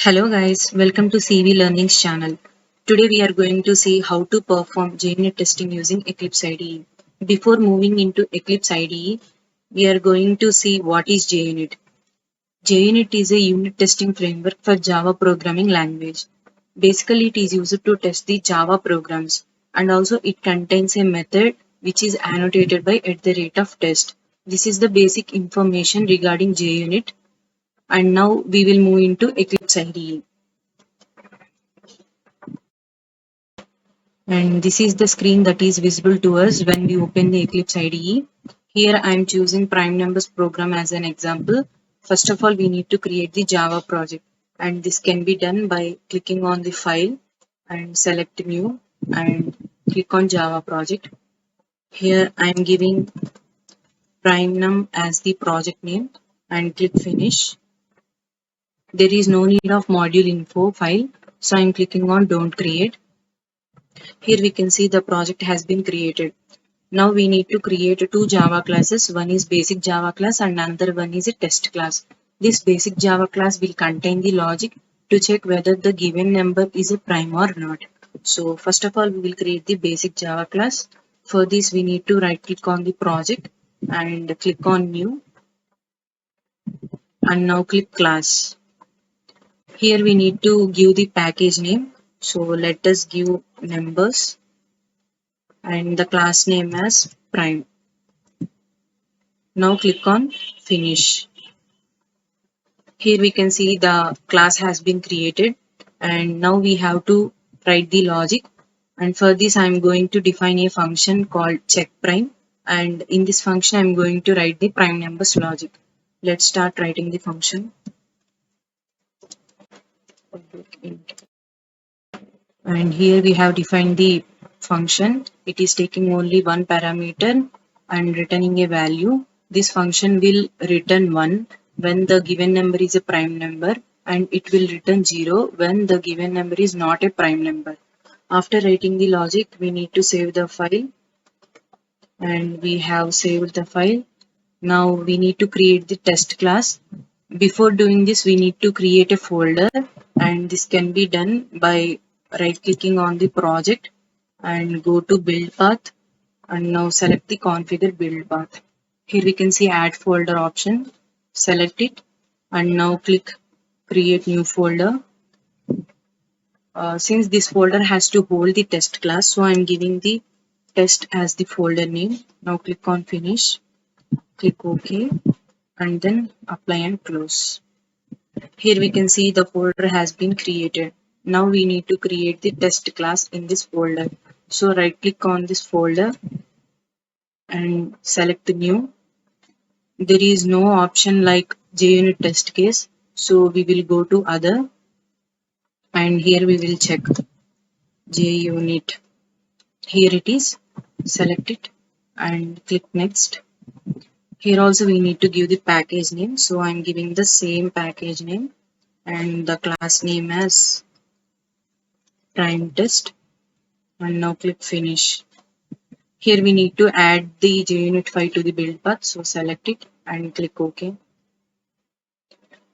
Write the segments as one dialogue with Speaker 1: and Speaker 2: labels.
Speaker 1: Hello guys, welcome to CV Learning's channel. Today we are going to see how to perform JUnit testing using Eclipse IDE. Before moving into Eclipse IDE, we are going to see what is JUnit. JUnit is a unit testing framework for Java programming language. Basically, it is used to test the Java programs, and also it contains a method which is annotated by @test. This is the basic information regarding JUnit, and now we will move into Eclipse IDE. And this is the screen that is visible to us when we open the Eclipse IDE. Here I am choosing prime numbers program as an example. First of all, we need to create the Java project, and this can be done by clicking on the file and select new and click on Java project. Here I am giving prime num as the project name and click finish. There is no need of module info file, so I am clicking on don't create. Here we can see the project has been created. Now we need to create two Java classes. One is basic Java class and another one is a test class. This basic Java class will contain the logic to check whether the given number is a prime or not. So first of all, we will create the basic Java class. For this, we need to right click on the project and click on new and now click class. Here we need to give the package name. So let us give numbers and the class name as prime. Now click on finish. Here we can see the class has been created, and now we have to write the logic, and for this I am going to define a function called check prime, and in this function I am going to write the prime numbers logic. Let's start writing the function. And here we have defined the function. It is taking only one parameter and returning a value. This function will return 1 when the given number is a prime number, and it will return 0 when the given number is not a prime number. After writing the logic, we need to save the file, and we have saved the file. Now we need to create the test class. Before doing this, we need to create a folder, and this can be done by right clicking on the project and go to build path, and now select the configure build path. Here we can see add folder option, select it and now click create new folder. Since this folder has to hold the test class, so I am giving the test as the folder name. Now click on finish, click OK and then apply and close. Here we can see the folder has been created. Now we need to create the test class in this folder. So right click on this folder and select the new. There is no option like JUnit test case, so we will go to other, and here we will check JUnit. Here it is, select it and click next. Here also we need to give the package name, so I am giving the same package name and the class name as prime test and now click finish. Here we need to add the JUnit file to the build path, so select it and click OK.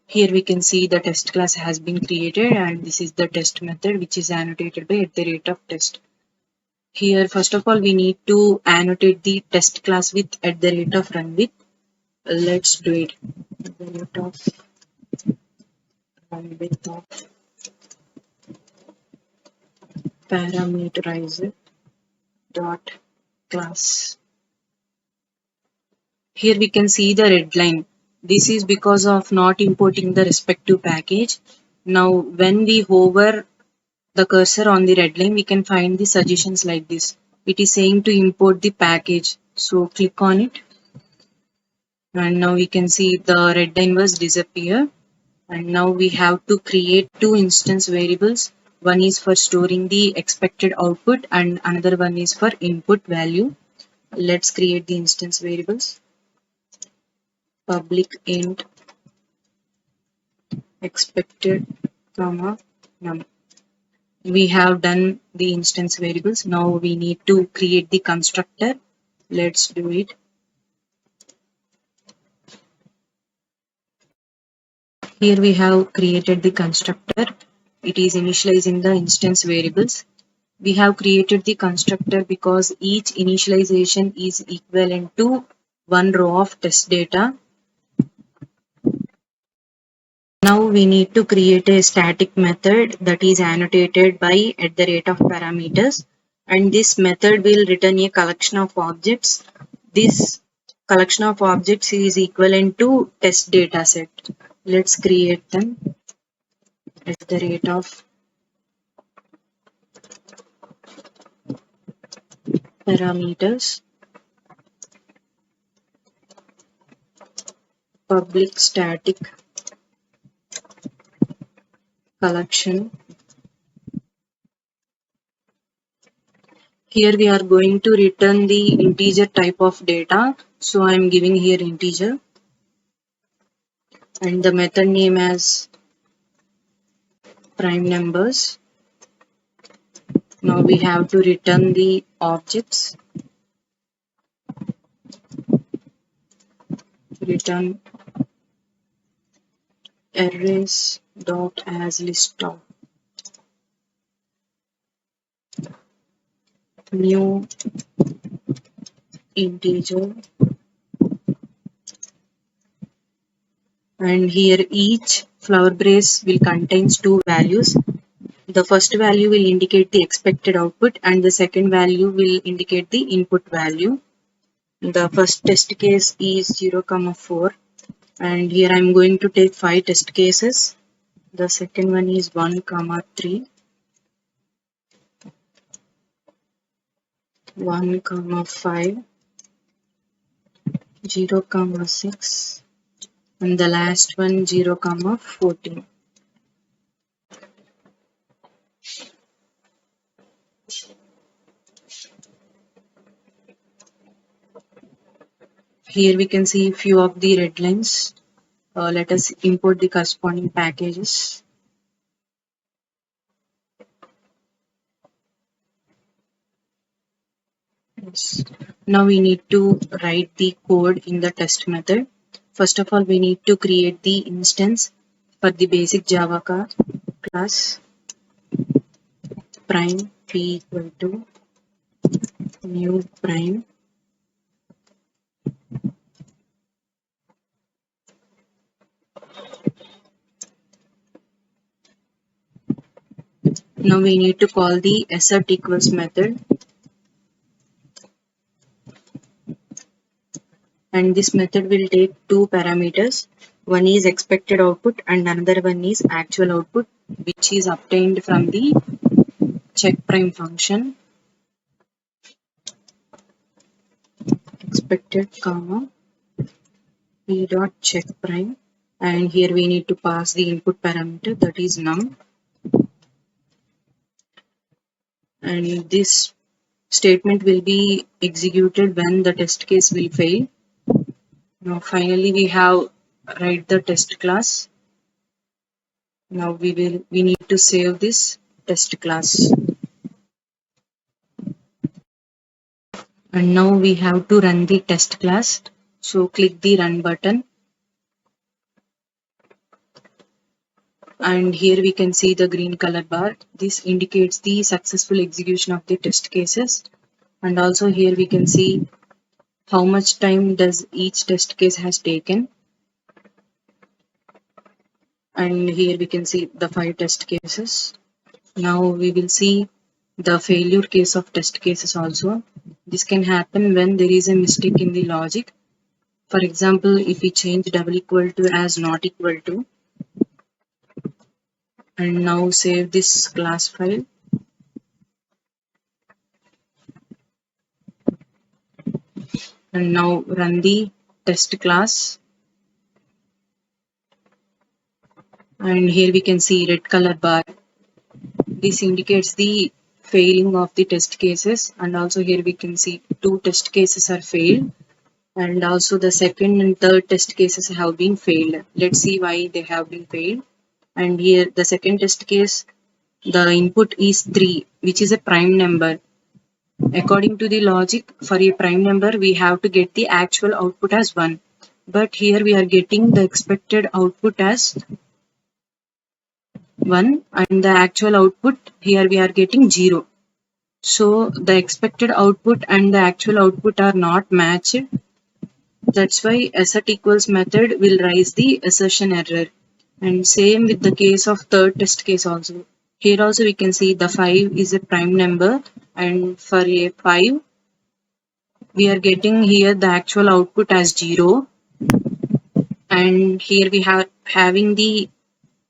Speaker 1: Here we can see the test class has been created, and this is the test method which is annotated by @test. Here first of all we need to annotate the test class with @run with. Let's do it. Run with of parameterizer dot class. Here we can see the red line. This is because of not importing the respective package. Now when we hover the cursor on the red line, we can find the suggestions like this. It is saying to import the package. So click on it. And now we can see the red line was disappear. And now we have to create two instance variables. One is for storing the expected output and another one is for input value. Let's create the instance variables. Public int expected comma num. We have done the instance variables. Now we need to create the constructor. Let's do it. Here we have created the constructor. It is initializing the instance variables. We have created the constructor because each initialization is equivalent to one row of test data. Now we need to create a static method that is annotated by @parameters, and this method will return a collection of objects. This collection of objects is equivalent to test data set. Let's create them. @parameters public static collection. Here we are going to return the integer type of data. So I am giving here integer and the method name as prime numbers. Now we have to return the objects. Return arrays dot as list of new integer, and here each flower brace will contains two values. The first value will indicate the expected output and the second value will indicate the input value. The first test case is 0, 4, and here I am going to take 5 test cases. The second one is 1, 3, 1, 5, 0, 6, and the last one 0, 14. Here we can see few of the red lines. Let us import the corresponding packages. Yes. Now we need to write the code in the test method. First of all, we need to create the instance for the basic Java class. Prime p equal to new prime. Now we need to call the assert equals method, and this method will take two parameters. One is expected output and another one is actual output, which is obtained from the checkPrime function. Expected comma p dot checkPrime, and here we need to pass the input parameter, that is num, and this statement will be executed when the test case will fail. Now finally we have write the test class. Now we need to save this test class, and now we have to run the test class. So click the run button, and here we can see the green color bar. This indicates the successful execution of the test cases, and also here we can see how much time does each test case has taken, and here we can see the 5 test cases. Now we will see the failure case of test cases also. This can happen when there is a mistake in the logic. For example, if we change double equal to as not equal to, and now save this class file. And now run the test class, and here we can see red color bar. This indicates the failing of the test cases, and also here we can see 2 test cases are failed, and also the second and third test cases have been failed. Let's see why they have been failed. And here the second test case, the input is 3, which is a prime number. According to the logic, for a prime number we have to get the actual output as 1, but here we are getting the expected output as 1 and the actual output here we are getting 0. So the expected output and the actual output are not matched. That's why assert equals method will raise the assertion error. And same with the case of third test case also. Here also we can see the 5 is a prime number, and for a 5 we are getting here the actual output as 0, and here we have having the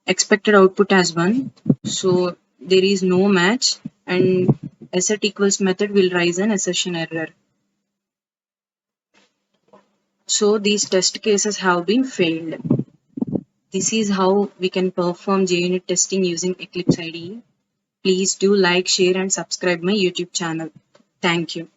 Speaker 1: expected output as 1. So there is no match, and assert equals method will raise an assertion error. So these test cases have been failed. This is how we can perform JUnit testing using Eclipse IDE. Please do like, share and subscribe my YouTube channel. Thank you.